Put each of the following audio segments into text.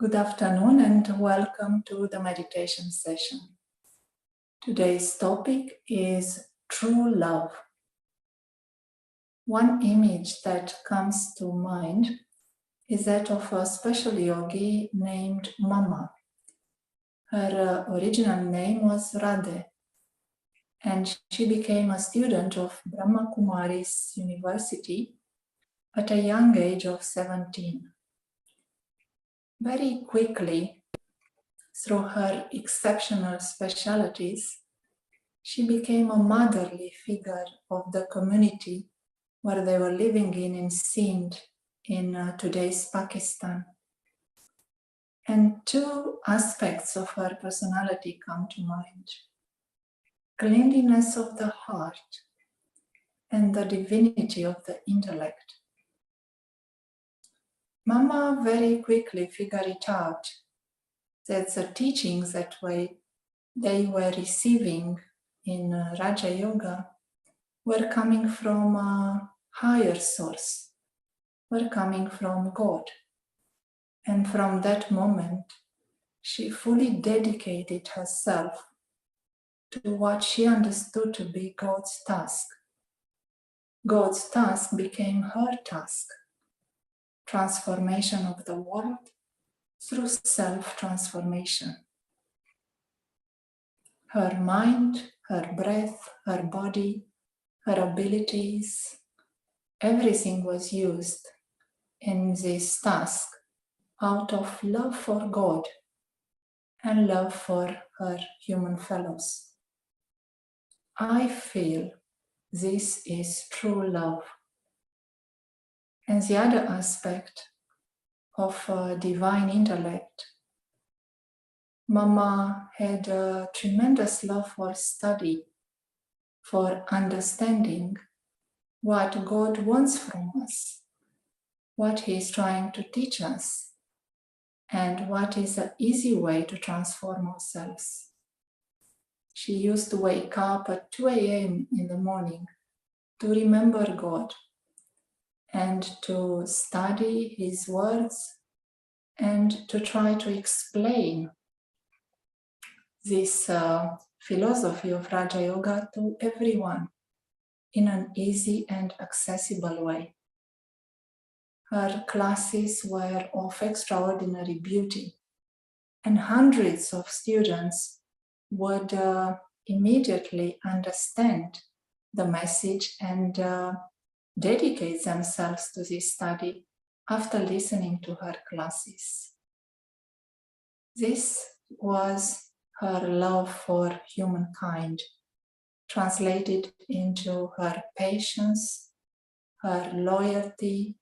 Good afternoon and welcome to the meditation session. Today's topic is true love. One image that comes to mind is that of a special yogi named Mama. Her original name was Radhe, and she became a student of Brahma Kumari's University at a young age of 17. Very quickly, through her exceptional specialities, she became a motherly figure of the community where they were living in Sindh, in today's Pakistan. And two aspects of her personality come to mind: cleanliness of the heart and the divinity of the intellect. Mama very quickly figured it out that the teachings that they were receiving in Raja Yoga were coming from a higher source, were coming from God. And from that moment, she fully dedicated herself to what she understood to be God's task. God's task became her task: transformation of the world through self-transformation. Her mind, her breath, her body, her abilities, everything was used in this task out of love for God and love for her human fellows. I feel this is true love. And the other aspect of divine intellect, Mama had a tremendous love for study, for understanding what God wants from us, what He is trying to teach us, and what is an easy way to transform ourselves. She used to wake up at 2 a.m. in the morning to remember God and to study His words and to try to explain this philosophy of Raja Yoga to everyone in an easy and accessible way. Her classes were of extraordinary beauty, and hundreds of students would immediately understand the message and dedicate themselves to this study after listening to her classes. This was her love for humankind, translated into her patience, her loyalty,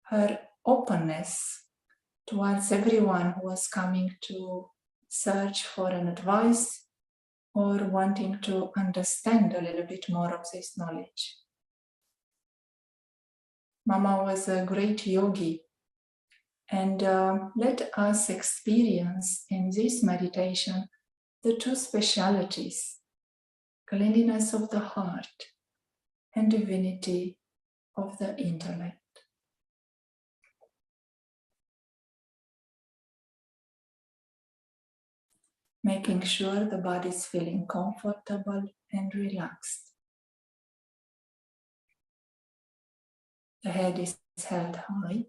her openness towards everyone who was coming to search for an advice or wanting to understand a little bit more of this knowledge. Mama was a great yogi, and let us experience in this meditation the two specialities: cleanliness of the heart and divinity of the intellect. Making sure the body is feeling comfortable and relaxed. The head is held high.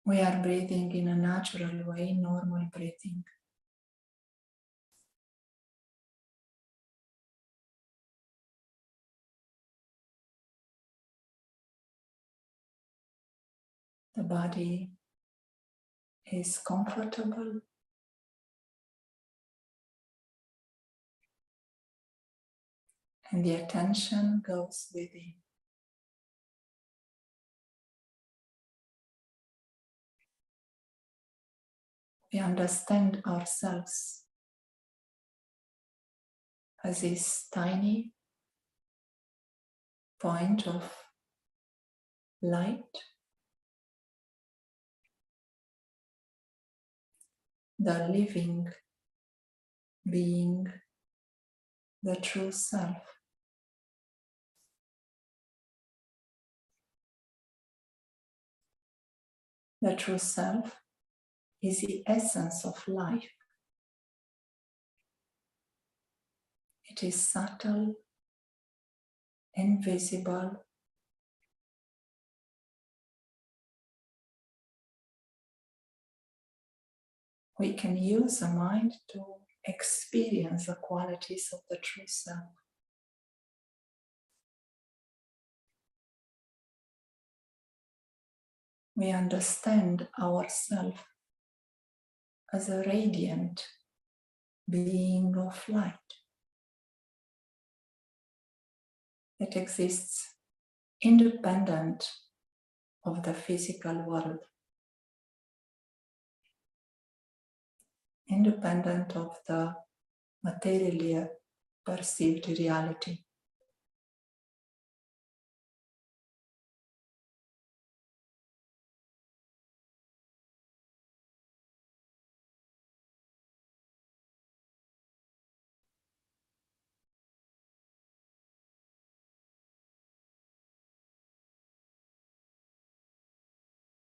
We are breathing in a natural way, normal breathing. The body is comfortable. And the attention goes within. We understand ourselves as this tiny point of light, the living being, the true self. The true self is the essence of life. It is subtle, invisible, we can use the mind to experience the qualities of the true self. We understand ourselves as a radiant being of light that exists independent of the physical world, independent of the materially perceived reality.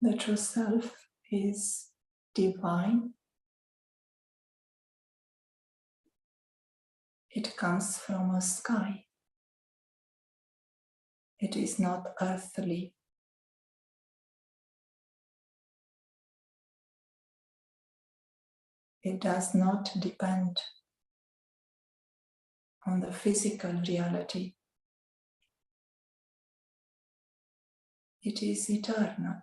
The true self is divine. It comes from a sky. It is not earthly. It does not depend on the physical reality. It is eternal.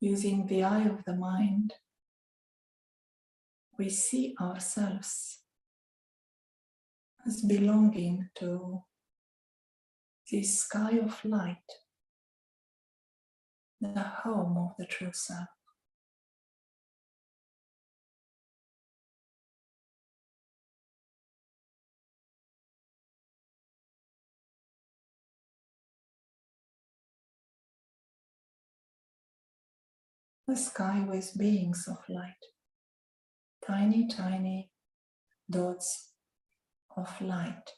Using the eye of the mind, we see ourselves as belonging to this sky of light, the home of the true self. The sky with beings of light, tiny, tiny dots of light.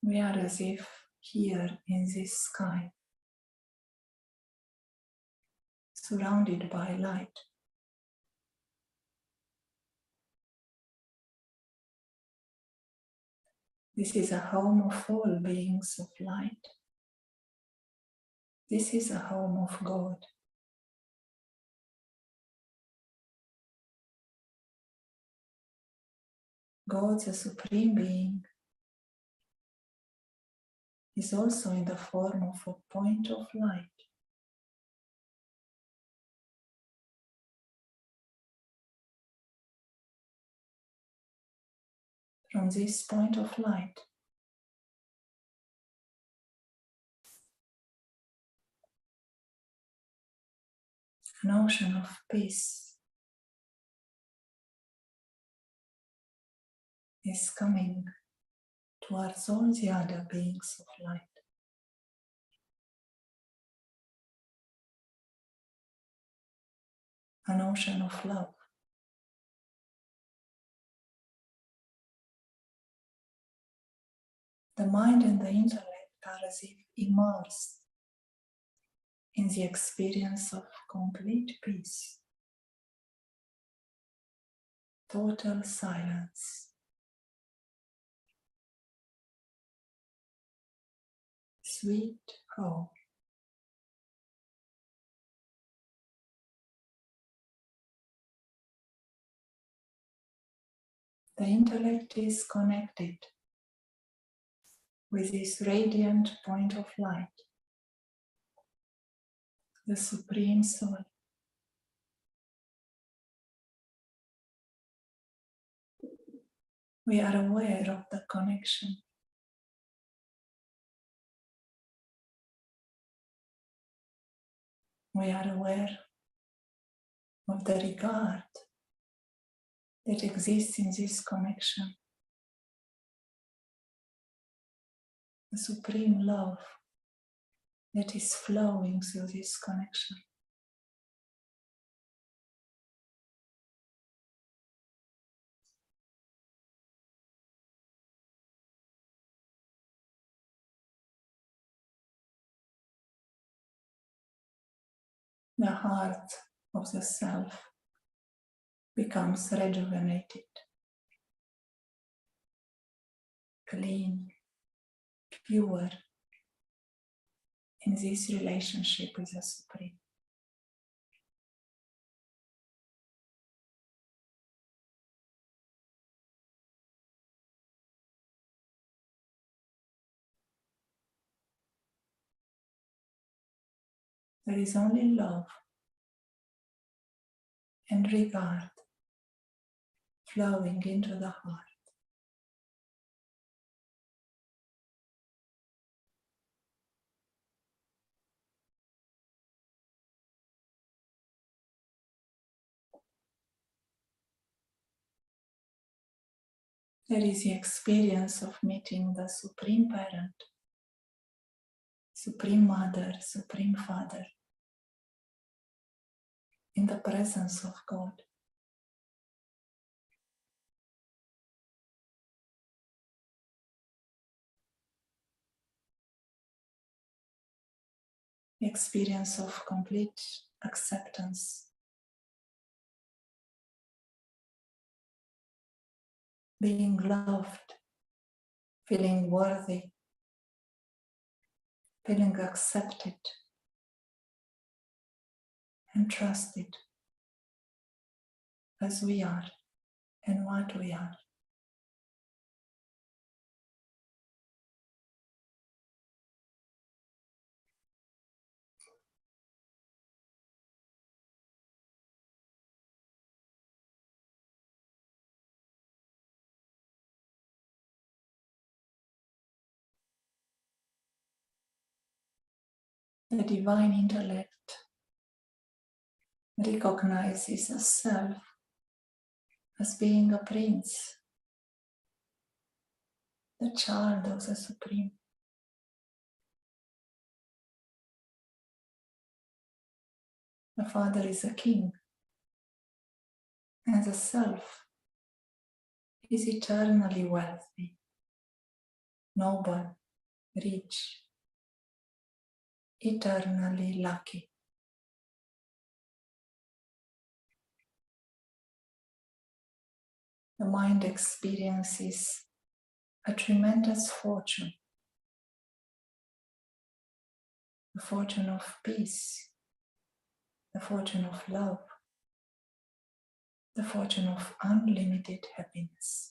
We are as if here in this sky, surrounded by light. This is a home of all beings of light. This is a home of God. God, the Supreme Being, is also in the form of a point of light. From this point of light, an ocean of peace is coming towards all the other beings of light. An ocean of love. The mind and the intellect are as if immersed in the experience of complete peace, total silence, sweet home. The intellect is connected with this radiant point of light, the Supreme Soul. We are aware of the connection. We are aware of the regard that exists in this connection. the supreme love that is flowing through this connection. The heart of the self becomes rejuvenated, clean, pure in this relationship with the Supreme. There is only love and regard flowing into the heart. There is the experience of meeting the Supreme Parent, Supreme Mother, Supreme Father, in the presence of God. The experience of complete acceptance, being loved, feeling worthy, feeling accepted and trusted as we are and what we are. The divine intellect recognizes a self as being a prince, the child of the Supreme. The Father is a king, and the self is eternally wealthy, noble, rich, eternally lucky. The mind experiences a tremendous fortune, the fortune of peace, the fortune of love, the fortune of unlimited happiness.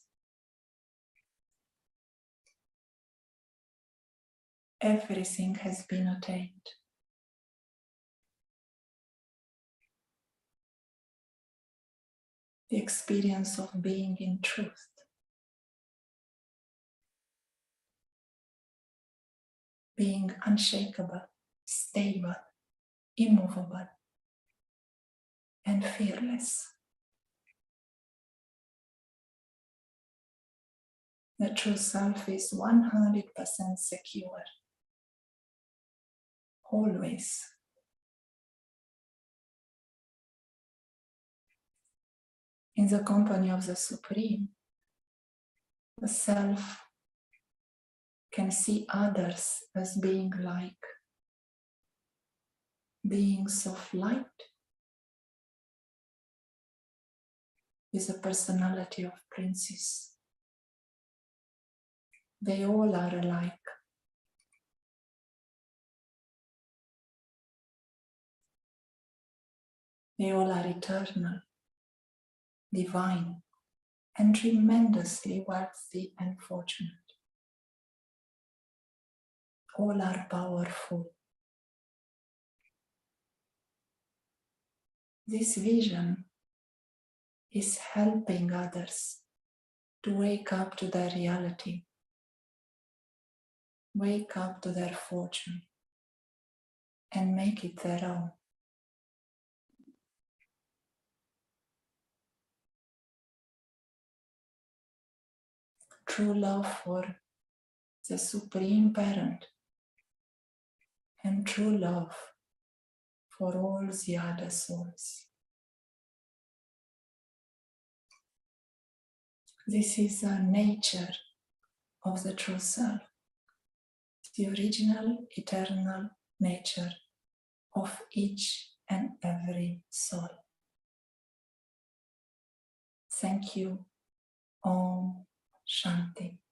Everything has been attained. The experience of being in truth, being unshakable, stable, immovable, and fearless. The true self is 100% secure, always. In the company of the Supreme, the self can see others as being like beings of light with a personality of princes. They all are alike. They all are eternal, divine, and tremendously wealthy and fortunate. All are powerful. This vision is helping others to wake up to their reality, wake up to their fortune, and make it their own. True love for the Supreme Parent, and true love for all the other souls. This is the nature of the true self, the original, eternal nature of each and every soul. Thank you. Om Shanti.